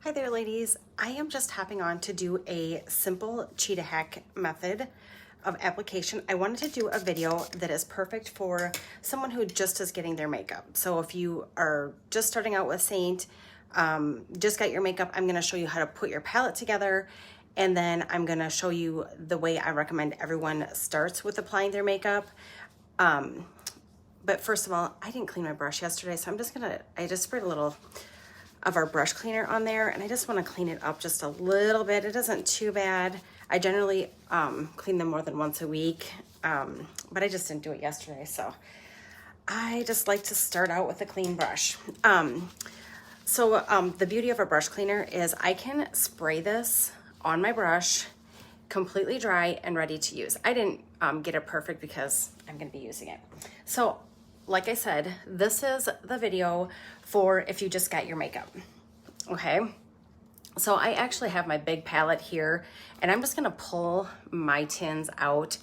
Hi there, ladies. I am just hopping on to do a simple CHEETAH hack method of application. I wanted to do a video that is perfect for someone who just is getting their makeup. So if you are just starting out with Saint, just got your makeup, I'm going to show you how to put your palette together, and then I'm going to show you the way I recommend everyone starts with applying their makeup. But first of all, I didn't clean my brush yesterday, so I just sprayed a little of our brush cleaner on there, and I just want to clean it up just a little bit. It isn't too bad. I generally clean them more than once a week, but I just didn't do it yesterday, so I just like to start out with a clean brush. The beauty of a brush cleaner is I can spray this on my brush completely dry and ready to use. I didn't get it perfect because I'm going to be using it. So like I said, this is the video for if you just got your makeup, okay? So I actually have my big palette here, and I'm just gonna pull my tins out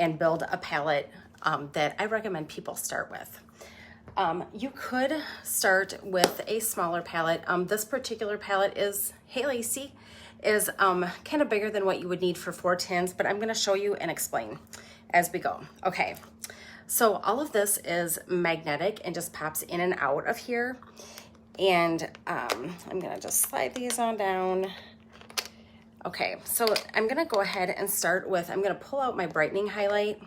and build a palette that I recommend people start with. You could start with a smaller palette. This particular palette is, hey Lacey, is kind of bigger than what you would need for 4 tins, but I'm gonna show you and explain as we go. Okay. So all of this is magnetic and just pops in and out of here. And I'm gonna just slide these on down. Okay, so I'm gonna go ahead and start with, I'm gonna pull out my brightening highlight.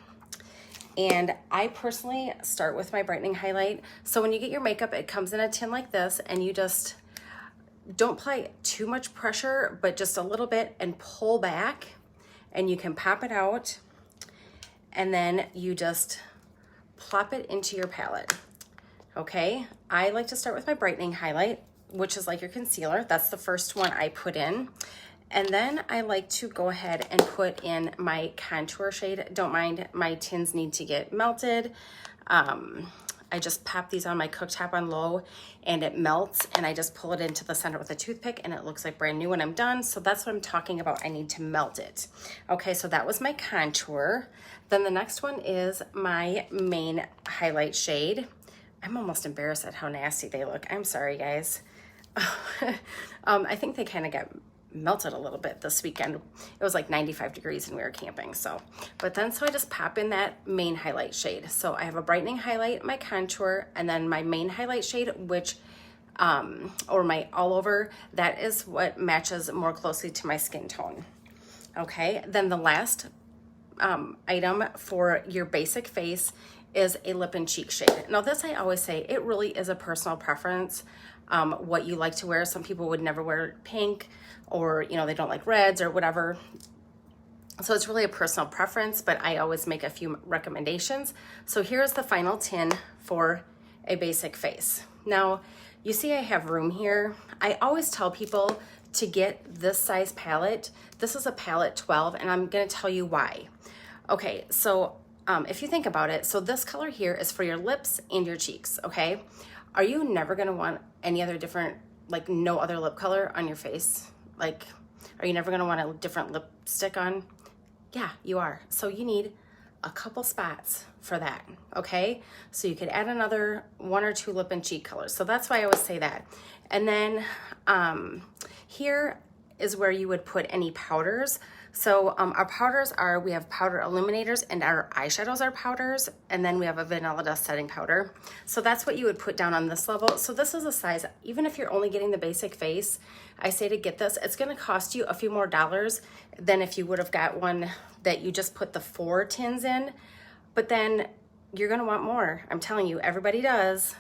And I personally start with my brightening highlight. So when you get your makeup, it comes in a tin like this, and you just don't apply too much pressure, but just a little bit, and pull back, and you can pop it out, and then you just plop it into your palette. Okay, I like to start with my brightening highlight, which is like your concealer. That's the first one I put in. And then I like to go ahead and put in my contour shade. Don't mind, my tins need to get melted. I just pop these on my cooktop on low, and it melts, and I just pull it into the center with a toothpick, and it looks like brand new when I'm done. So that's what I'm talking about. I need to melt it. Okay, so that was my contour. Then the next one is my main highlight shade. I'm almost embarrassed at how nasty they look. I'm sorry, guys. I think they kind of got melted a little bit this weekend. It was like 95 degrees and we were camping. So I just pop in that main highlight shade. So I have a brightening highlight, my contour, and then my main highlight shade, which, or my all over, that is what matches more closely to my skin tone. Okay, then the last item for your basic face is a lip and cheek shade. Now this, I always say, it really is a personal preference, what you like to wear. Some people would never wear pink, or they don't like reds or whatever. So it's really a personal preference, but I always make a few recommendations. So here's the final tin for a basic face. Now you see I have room here. I always tell people to get this size palette. This is a palette 12, and I'm gonna tell you why. Okay, so if you think about it, so this color here is for your lips and your cheeks, okay? Are you never gonna want any other different, like no other lip color on your face? Like, are you never gonna want a different lipstick on? Yeah, you are. So you need a couple spots for that, okay? So you could add another 1 or 2 lip and cheek colors. So that's why I always say that. And then here is where you would put any powders. So our powders are, we have powder illuminators, and our eyeshadows are powders, and then we have a vanilla dust setting powder. So that's what you would put down on this level. So this is a size, even if you're only getting the basic face, I say to get this. It's gonna cost you a few more dollars than if you would have got one that you just put the 4 tins in, but then you're gonna want more. I'm telling you, everybody does.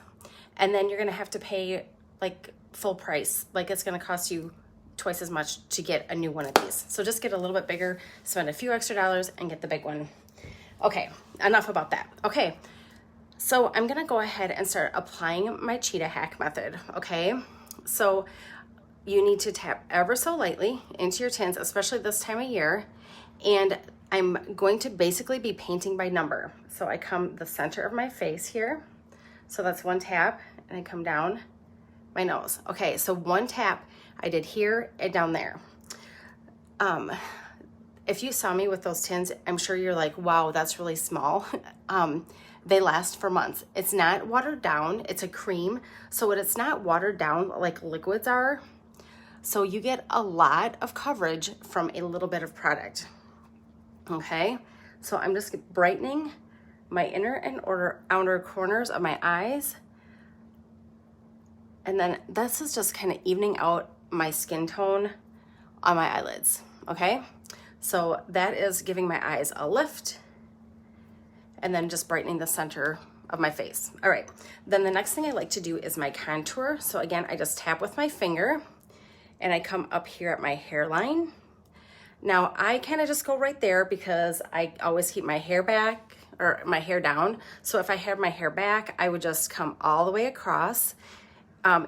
And then you're gonna have to pay like full price. Like it's gonna cost you twice as much to get a new one of these. So just get a little bit bigger, spend a few extra dollars, and get the big one. Okay, enough about that. Okay, so I'm gonna go ahead and start applying my CHEETAH hack method, okay? So you need to tap ever so lightly into your tins, especially this time of year, and I'm going to basically be painting by number. So I come the center of my face here, so that's 1 tap, and I come down my nose. Okay, so 1 tap I did here and down there. If you saw me with those tins, I'm sure you're like, wow, that's really small. They last for months. It's not watered down, it's a cream. So it's not watered down like liquids are. So you get a lot of coverage from a little bit of product. Okay, so I'm just brightening my inner and outer corners of my eyes. And then this is just kind of evening out my skin tone on my eyelids, okay? So that is giving my eyes a lift and then just brightening the center of my face. All right, then the next thing I like to do is my contour. So again, I just tap with my finger and I come up here at my hairline. Now I kind of just go right there because I always keep my hair back or my hair down. So if I had my hair back, I would just come all the way across.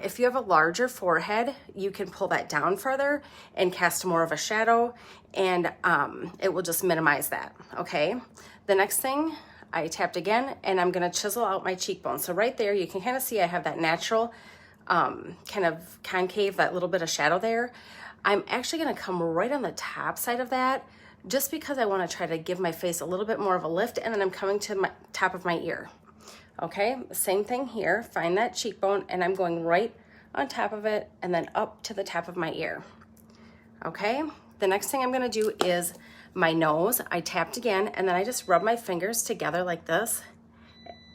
If you have a larger forehead, you can pull that down further and cast more of a shadow, and it will just minimize that, okay? The next thing, I tapped again, and I'm gonna chisel out my cheekbone. So right there, you can kind of see I have that natural kind of concave, that little bit of shadow there. I'm actually gonna come right on the top side of that, just because I wanna try to give my face a little bit more of a lift, and then I'm coming to my top of my ear. Okay, same thing here, find that cheekbone, and I'm going right on top of it and then up to the top of my ear. Okay, the next thing I'm gonna do is my nose. I tapped again, and then I just rub my fingers together like this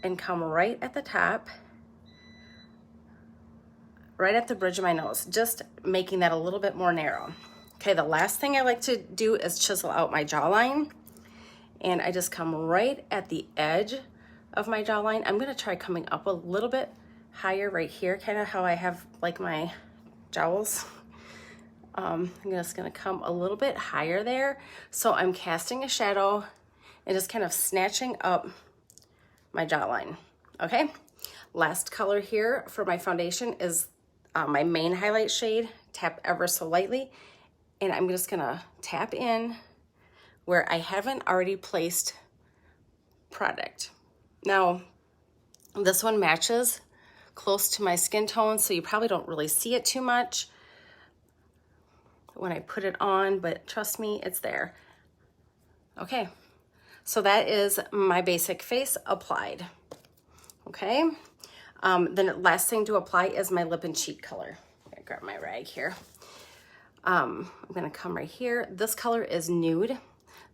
and come right at the top, right at the bridge of my nose, just making that a little bit more narrow. Okay, the last thing I like to do is chisel out my jawline, and I just come right at the edge of my jawline. I'm gonna try coming up a little bit higher right here, kind of how I have like my jowls. I'm just gonna come a little bit higher there. So I'm casting a shadow and just kind of snatching up my jawline, okay? Last color here for my foundation is my main highlight shade. Tap ever so lightly, and I'm just gonna tap in where I haven't already placed product. Now, this one matches close to my skin tone, so you probably don't really see it too much when I put it on, but trust me, it's there. Okay, so that is my basic face applied, okay? Then last thing to apply is my lip and cheek color. I'm gonna grab my rag here. I'm gonna come right here. This color is Nude.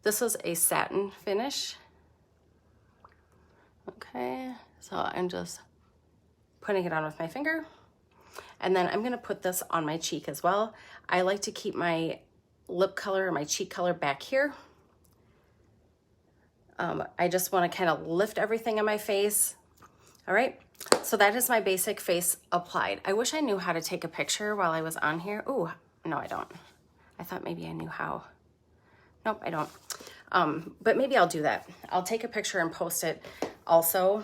This is a satin finish. Okay, so I'm just putting it on with my finger, and then I'm gonna put this on my cheek as well. I like to keep my lip color or my cheek color back here. I just wanna kind of lift everything on my face. All right, so that is my basic face applied. I wish I knew how to take a picture while I was on here. Ooh, no, I don't. I thought maybe I knew how. Nope, I don't. But maybe I'll do that. I'll take a picture and post it also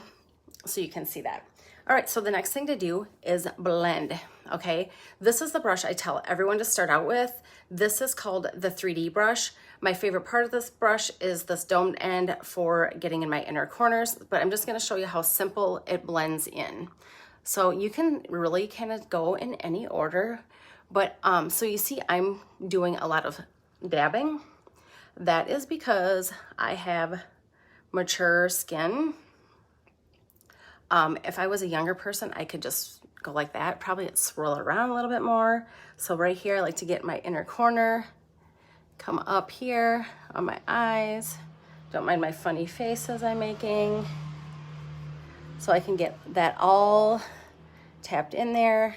so you can see that. All right, so the next thing to do is blend, okay? This is the brush I tell everyone to start out with. This is called the 3D brush. My favorite part of this brush is this domed end for getting in my inner corners, but I'm just gonna show you how simple it blends in. So you can really kind of go in any order, but so you see I'm doing a lot of dabbing. That is because I have mature skin. If I was a younger person, I could just go like that, probably swirl around a little bit more. So right here, I like to get my inner corner, come up here on my eyes. Don't mind my funny faces I'm making. So I can get that all tapped in there.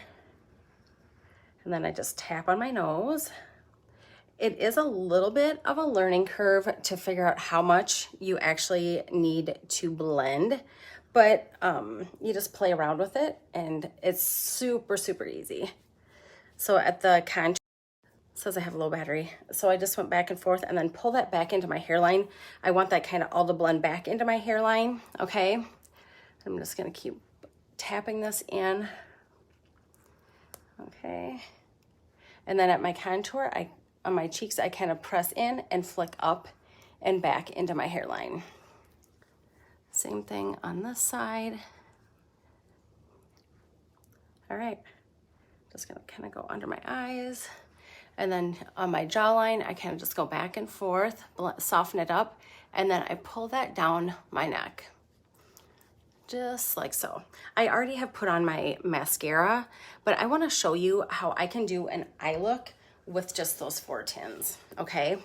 And then I just tap on my nose. It is a little bit of a learning curve to figure out how much you actually need to blend, but you just play around with it and it's super, super easy. So at the contour, it says I have low battery. So I just went back and forth and then pull that back into my hairline. I want that kind of all to blend back into my hairline, okay? I'm just gonna keep tapping this in, okay? And then at my contour, on my cheeks, I kind of press in and flick up and back into my hairline. Same thing on this side. All right, just gonna kind of go under my eyes. And then on my jawline, I kind of just go back and forth, soften it up, and then I pull that down my neck. just like so. I already have put on my mascara, but I want to show you how I can do an eye look with just those 4 tins, okay?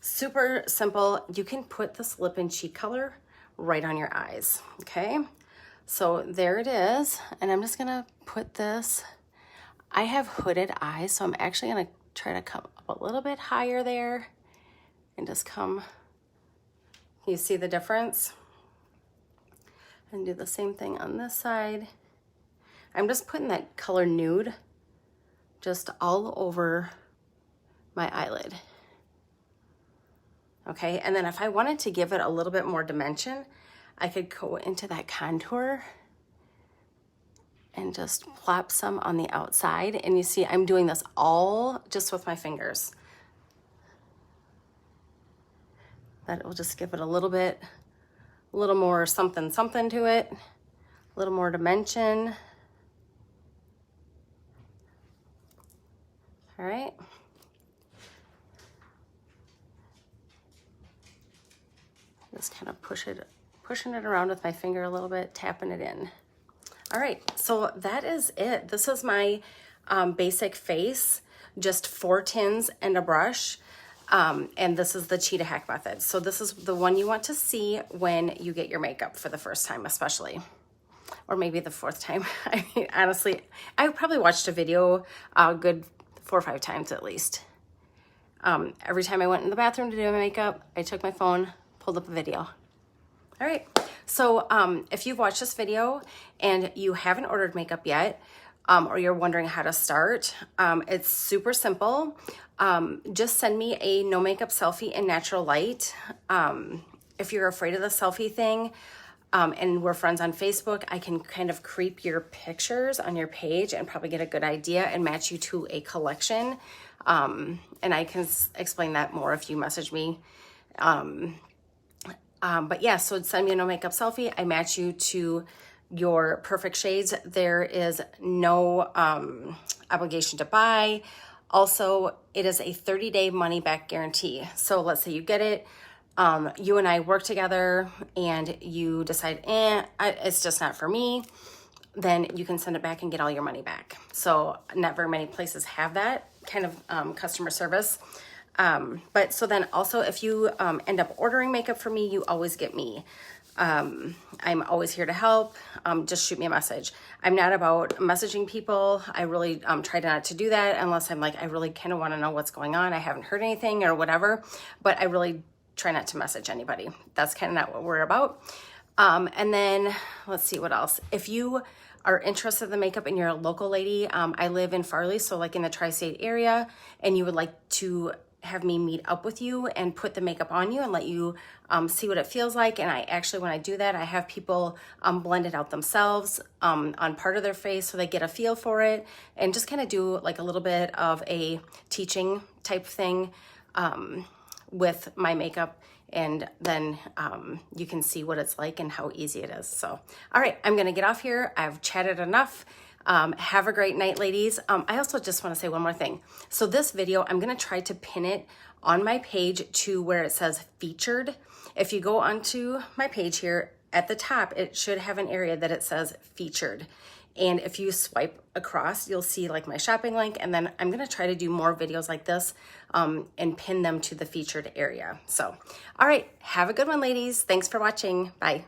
Super simple. You can put this lip and cheek color right on your eyes, okay? So there it is, and I'm just gonna put this. I have hooded eyes, so I'm actually gonna try to come up a little bit higher there and just come. You see the difference? And do the same thing on this side. I'm just putting that color nude just all over my eyelid. Okay, and then if I wanted to give it a little bit more dimension, I could go into that contour and just plop some on the outside. And you see, I'm doing this all just with my fingers. That will just give it a little bit, a little more something something to it, a little more dimension. All right. Just kind of pushing it around with my finger a little bit, tapping it in. All right, so that is it. This is my basic face, just 4 tins and a brush. And this is the CHEETAH HAC method. So this is the one you want to see when you get your makeup for the first time, especially, or maybe the 4th time. I mean, honestly, I probably watched a video a good 4 or 5 times at least. Every time I went in the bathroom to do my makeup, I took my phone, pulled up a video. All right, so if you've watched this video and you haven't ordered makeup yet, or you're wondering how to start, it's super simple. Just send me a no makeup selfie in natural light. If you're afraid of the selfie thing, and we're friends on Facebook, I can kind of creep your pictures on your page and probably get a good idea and match you to a collection. And I can explain that more if you message me. But yeah, so send me a no makeup selfie. I match you to your perfect shades. There is no obligation to buy. Also, it is a 30-day money-back guarantee. So let's say you get it, you and I work together and you decide, it's just not for me, then you can send it back and get all your money back. So not very many places have that kind of customer service. But so then also if you end up ordering makeup from me, you always get me. I'm always here to help. Just shoot me a message. I'm not about messaging people. I really try not to do that unless I'm like, I really kind of want to know what's going on. I haven't heard anything or whatever, but I really try not to message anybody. That's kind of not what we're about. And then let's see what else. If you are interested in the makeup and you're a local lady, I live in Farley, so like in the tri-state area, and you would like to have me meet up with you and put the makeup on you and let you see what it feels like. And I actually, when I do that, I have people blend it out themselves on part of their face so they get a feel for it and just kind of do like a little bit of a teaching type thing with my makeup. And then you can see what it's like and how easy it is. So, all right, I'm gonna get off here. I've chatted enough. Have a great night, ladies. I also just want to say one more thing. So this video, I'm going to try to pin it on my page to where it says featured. If you go onto my page here at the top, it should have an area that it says featured. And if you swipe across, you'll see like my shopping link. And then I'm going to try to do more videos like this and pin them to the featured area. So, all right, have a good one, ladies. Thanks for watching. Bye.